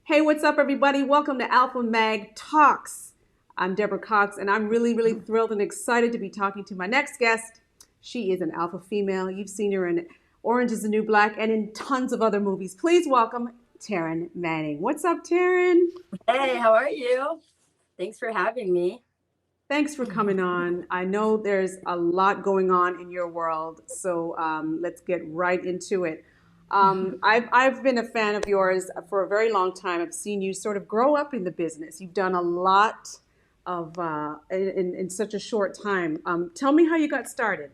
Hey, what's up, everybody? Welcome to Alpha Mag Talks. I'm Deborah Cox, and I'm really thrilled and excited to be talking to my next guest. She is an alpha female. You've seen her in Orange is the New Black and in tons of other movies. Please welcome Taryn Manning. What's up, Taryn? Hey, how are you? Thanks for having me. Thanks for coming on. I know there's a lot going on in your world, so let's get right into it. I've been a fan of yours for a very long time. I've seen you sort of grow up in the business. You've done a lot of in such a short time. Tell me how you got started.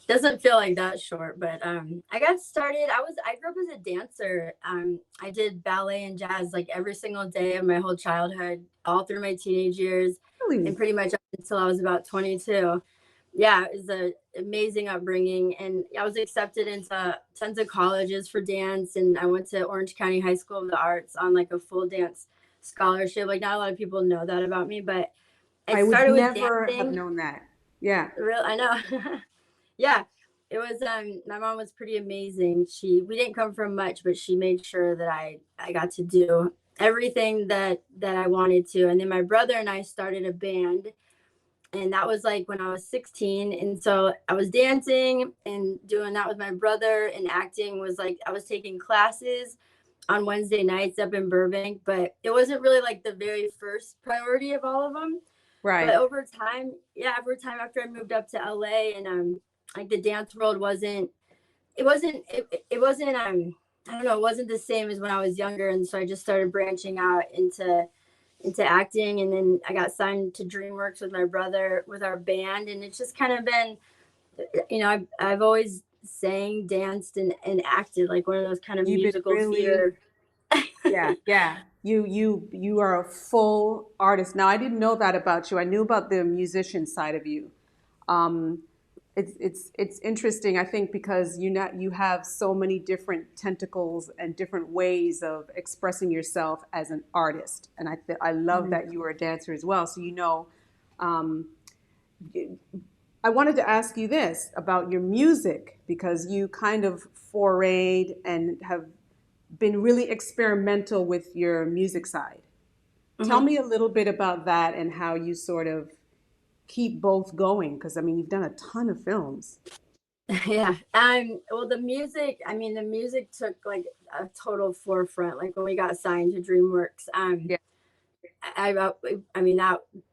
Doesn't feel like that short, but I got started. I grew up as a dancer. I did ballet and jazz like every single day of my whole childhood, all through my teenage years, and Really? pretty much up until I was about 22. Yeah, it was an amazing upbringing, and I was accepted into tons of colleges for dance, and I went to Orange County High School of the Arts on like a full dance scholarship. Like not a lot of people know that about me, but I I would started with never have dancing. known that. Yeah. Real, I know. Yeah, it was my mom was pretty amazing. We didn't come from much, but she made sure that I got to do everything that I wanted to. And then my brother and I started a band, and that was like when I was 16. And so I was dancing and doing that with my brother, and acting was like I was taking classes on Wednesday nights up in Burbank, but it wasn't really like the very first priority of all of them. But Right. over time, yeah, over time after I moved up to LA, and like the dance world it wasn't I don't know, it wasn't the same as when I was younger, and so I just started branching out into acting, and then I got signed to DreamWorks with my brother with our band, and it's just kind of been, I've always sang, danced, and acted like one of those kind of You've been musical really, theater. yeah. You are a full artist. Now, I didn't know that about you. I knew about the musician side of you. Um, it's interesting, I think, because you have so many different tentacles and different ways of expressing yourself as an artist. And I love Mhm. that you were a dancer as well. So um, I wanted to ask you this about your music because you kind of forayed and have been really experimental with your music side. Tell Mhm. me a little bit about that and how you sort of keep both going because I mean you've done a ton of films. Yeah. Well, the music took like a total forefront. Like when we got signed to DreamWorks, Yeah. I, I mean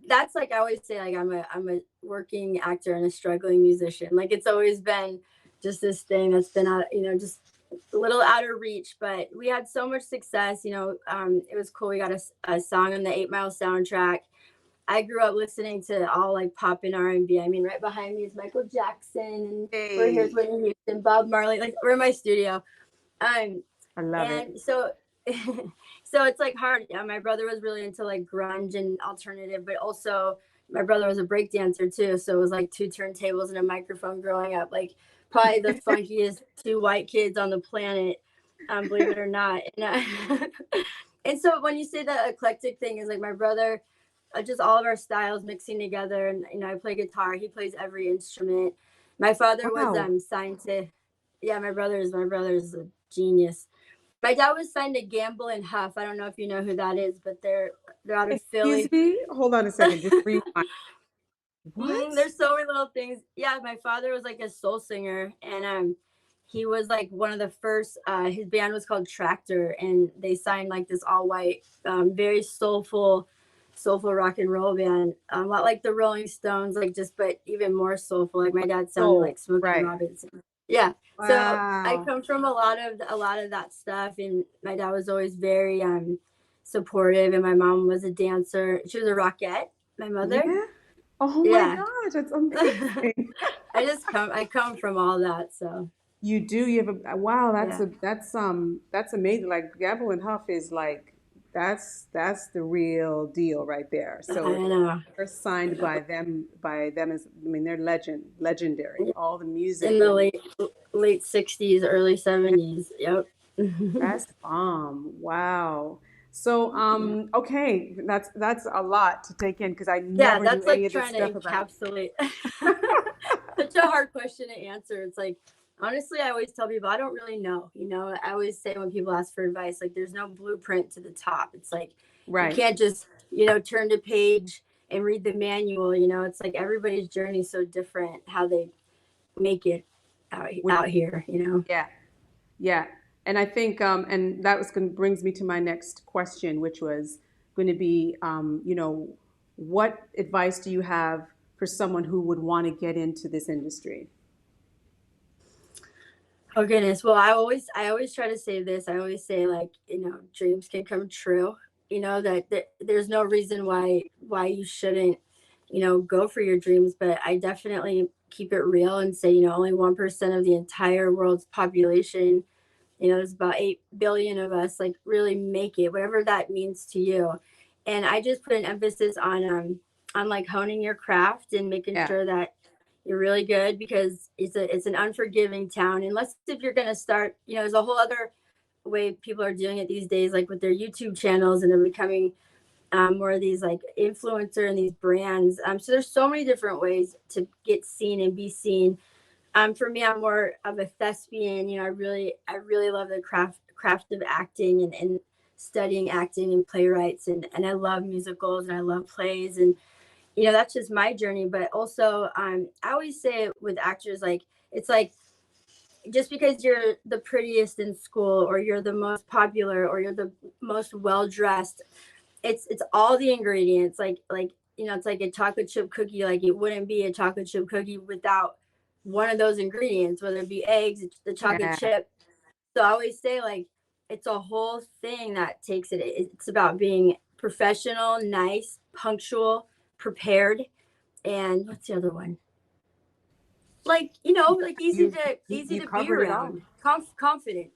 that's like I always say, like I'm a working actor and a struggling musician. Like it's always been just this thing that's been out, just a little out of reach. But we had so much success. It was cool. We got a song on the 8 Mile soundtrack. I grew up listening to all like pop and R&B. I mean, right behind me is Michael Jackson, and we're here's Hey, Whitney Houston, Bob Marley. Like we're in my studio. Um, I love it. and so so it's like hard. Yeah, my brother was really into like grunge and alternative, but also my brother was a break dancer too. So it was like two turntables and a microphone growing up. Like probably the funkiest two white kids on the planet, believe it or not. And so when you say the eclectic thing is like my brother, just all of our styles mixing together, and I play guitar, he plays every instrument. My father was Wow. signed to, yeah, my brother's a genius. My dad was signed to Gamble and Huff. I don't know if you know who that is, but they're out of Excuse Philly. me. Hold on a second. Just rewind. What? There's so many little things. Yeah, my father was like a soul singer, and he was like one of the first. His band was called Tractor, and they signed like this all white, very soulful rock and roll band. A lot like the Rolling Stones, like just but even more soulful. Like my dad sounded Soul. like Smokey Right. Robinson. Yeah. So I Wow. come from a lot of that stuff, and my dad was always very supportive, and my mom was a dancer. She was a rockette. My mother. Yeah. Oh my Yeah. gosh, that's I amazing. come from all that, so You do. You have a wow. yeah. That's amazing. Like Gavel and Huff is like that's the real deal right there. I So know. they're signed by them as I mean they're legendary. All the In music the and late 60s, early 70s. Yep. that's bomb. Wow. So okay, that's a lot to take in because I Yeah, never knew that's any like of this trying to stuff about. encapsulate such a hard question to answer. It's like Honestly, I always tell people I don't really know. I always say when people ask for advice, like there's no blueprint to the top. It's like you Right. can't just, turn to page and read the manual. It's like everybody's journey is so different how they make it Which, out here. yeah, yeah. And I think, and that was going brings me to my next question, which was going to be, what advice do you have for someone who would want to get into this industry? Oh goodness. Well, I always try to say this. I always say like, dreams can come true. That there's no reason why you shouldn't, go for your dreams, but I definitely keep it real and say, only 1% of the entire world's population, there's about 8 billion of us, like really make it, whatever that means to you. And I just put an emphasis on like honing your craft and making Yeah, sure that you're really good, because it's an unforgiving town. Unless if you're gonna start, there's a whole other way people are doing it these days, like with their YouTube channels, and they're becoming more of these like influencer and these brands. So there's so many different ways to get seen and be seen. For me, I'm more of a thespian. I really love the craft of acting, and studying acting and playwrights, and I love musicals and I love plays, and that's just my journey. But also, I always say with actors, like it's like just because you're the prettiest in school, or you're the most popular, or you're the most well dressed, it's all the ingredients. Like it's like a chocolate chip cookie. Like it wouldn't be a chocolate chip cookie without one of those ingredients, whether it be eggs, the chocolate yeah, chip. So I always say like it's a whole thing that takes it. It's about being professional, nice, punctual, prepared, and what's the other one? Like like easy you to you be covered it all. around, confident.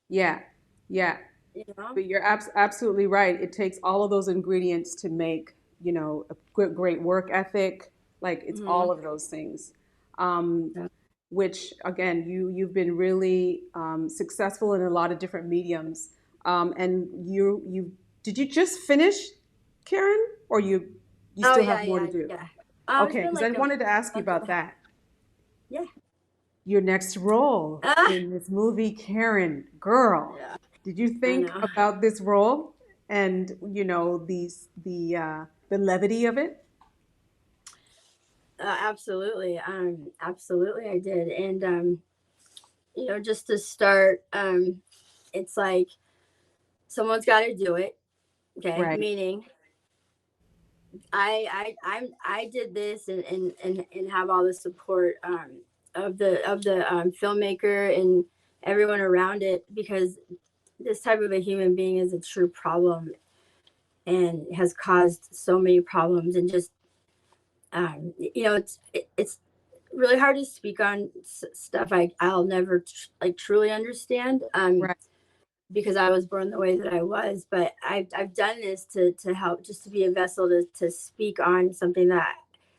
Yeah, yeah. You know. But you're absolutely right. It takes all of those ingredients to make, a great work ethic. Like it's all Hmm. of those things. Um, which again, you've been really successful in a lot of different mediums. And you did you just finish, Karen, or you Oh still yeah, have more to yeah, do? yeah. It's Okay, been because I like a wanted to ask you month and about a half. that. Yeah. Your next role Ah, in this movie, Karen, girl. yeah. Did you I think know. about this role and the levity of it? Absolutely. Absolutely, I did. And just to start, it's like someone's got to do it. Okay, Right. meaning I did this, and have all the support of the filmmaker and everyone around it, because this type of a human being is a true problem and has caused so many problems. And just it's really hard to speak on stuff I'll never like truly understand, Right. because I was born the way that I was. But I've done this to help, just to be a vessel to speak on something that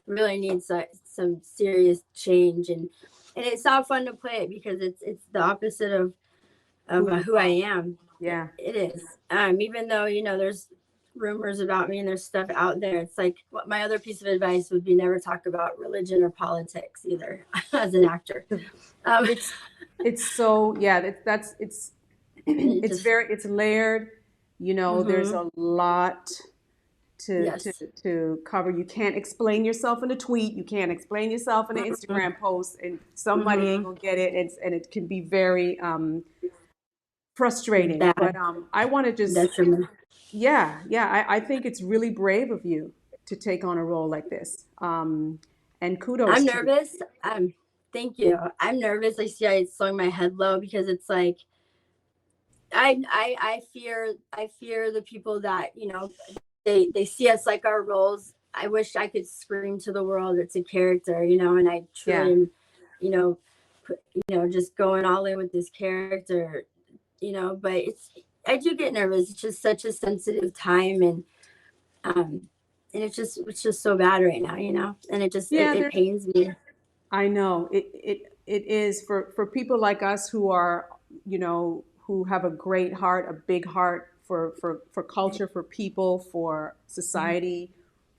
really needs some serious change. And it's not fun to play it, because it's the opposite of Who you who I are. am. Yeah. It is. Even though there's rumors about me and there's stuff out there. It's like, what my other piece of advice would be: never talk about religion or politics either as an actor. Um, It's it's so yeah, that's it it's just very it's layered. There's hmm a lot to to yes. to cover. You can't explain yourself in a tweet. You can't explain yourself in an Hmm. Instagram post, and somebody ain't Hmm. gonna get it. And it can be very frustrating. But Bad I want to just, detriment. yeah, yeah. I think it's really brave of you to take on a role like this. And kudos I'm to you. nervous. Thank you. I'm nervous. I see I slung my head low, because it's like I fear the people that they see us like our roles. I wish I could scream to the world it's a character, and I truly Yeah. am, you know, just going all in with this character, but I do get nervous. It's just such a sensitive time, um, and it's just so bad right now, and Yeah, it pains me. I know it is for people like us who are, who have a great heart, a big heart for culture, for people, for society,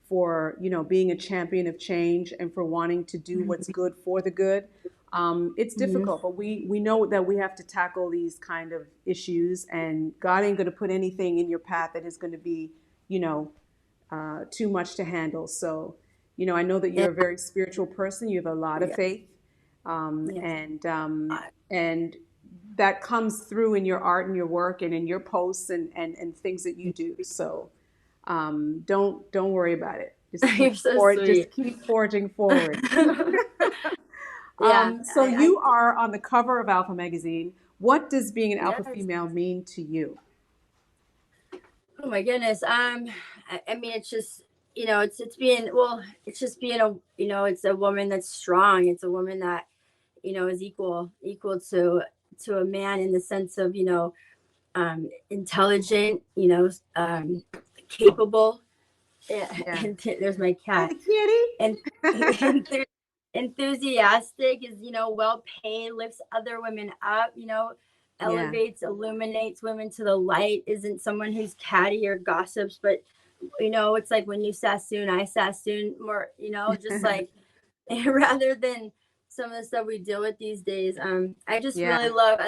for, being a champion of change and for wanting to do what's good for the good. It's Mhm. difficult, but we know that we have to tackle these kind of issues, and God ain't going to put anything in your path that is going to be, you know, too much to handle. So, I know that Yeah, you're a very spiritual person. You have a lot of yeah, faith, yeah. and that comes through in your art and your work and in your posts and things that you do. So, don't worry about it. You're so Just sweet. keep forging forward. Yeah, So you are on the cover of Alpha Magazine. What does being an alpha yes. female mean to you? Oh my goodness. I mean, it's just, it's being, well, it's just being a, it's a woman that's strong. It's a woman that, is equal to a man in the sense of, intelligent, capable. Yeah, Yeah. and there's my Hi, cat. And kitty. enthusiastic is, well paid, lifts other women up, Yeah. elevates, illuminates women to the light, isn't someone who's catty or gossips, but it's like when you sassoon, I sassoon more, just like rather than some of the stuff we deal with these days. I just Yeah. really love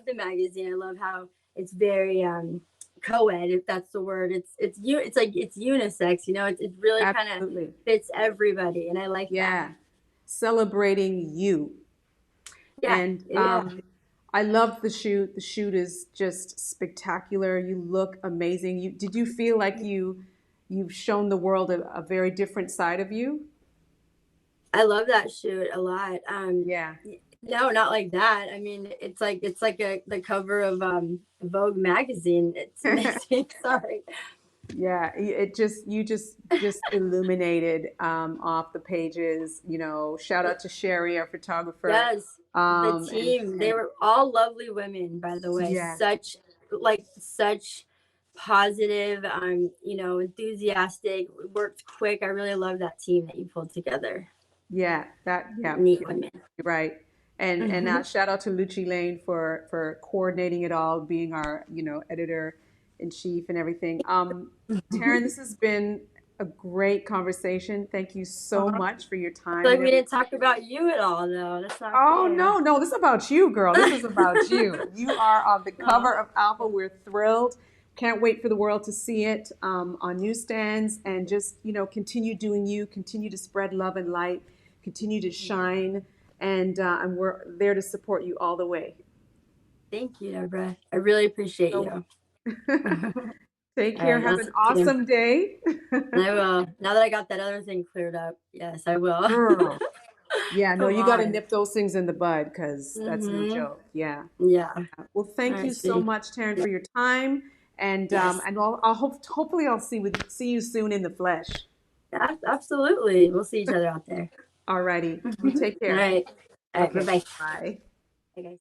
the magazine. I love how it's very co-ed, if that's the word. It's like it's unisex, it really kind of Absolutely. fits everybody, and I like that. Yeah. Celebrating you. Yeah, And yeah. I love the shoot. The shoot is just spectacular. You look amazing. Did you feel like you've shown the world a very different side of you? I love that shoot a lot. Yeah. No, not like that. I mean, it's like the cover of Vogue magazine. It's amazing. Sorry. Yeah, it just you just illuminated off the pages. Shout out to Sherry, our photographer. Yes, the And team. They were all lovely women, by the way. yeah, Such positive, enthusiastic, worked quick. I really love that team that you pulled together. yeah, Neat women. you're right. And Hmm. shout out to Lucci Lane for coordinating it all, being our editor in chief and everything. Taryn, this has been a great conversation. Thank you so I much for your feel time like and we everything. didn't talk about you at all, though. That's not Oh fair. no, no, this is about you, girl. This is about you. You are on the Oh, cover of Alpha. We're thrilled. Can't wait for the world to see it on newsstands, and just continue doing you. Continue to spread love and light. Continue to shine, and we're there to support you all the way. thank you, Deborah. I really appreciate So you. take All care. right, Have you'll an see you. awesome day, I will. Now that I got that other thing cleared up, yes, I will. girl. Yeah, no, Come you got to on. nip those things in the bud because that's no Mm-hmm. joke. Yeah. Yeah. Well, All thank right, you so sweetie. much, Taryn, for your time, Yes. and hopefully I'll see you soon in the flesh. Absolutely. We'll see each other out there. Alrighty, you All take care. right. All right. Bye Okay, bye. bye. Bye, guys.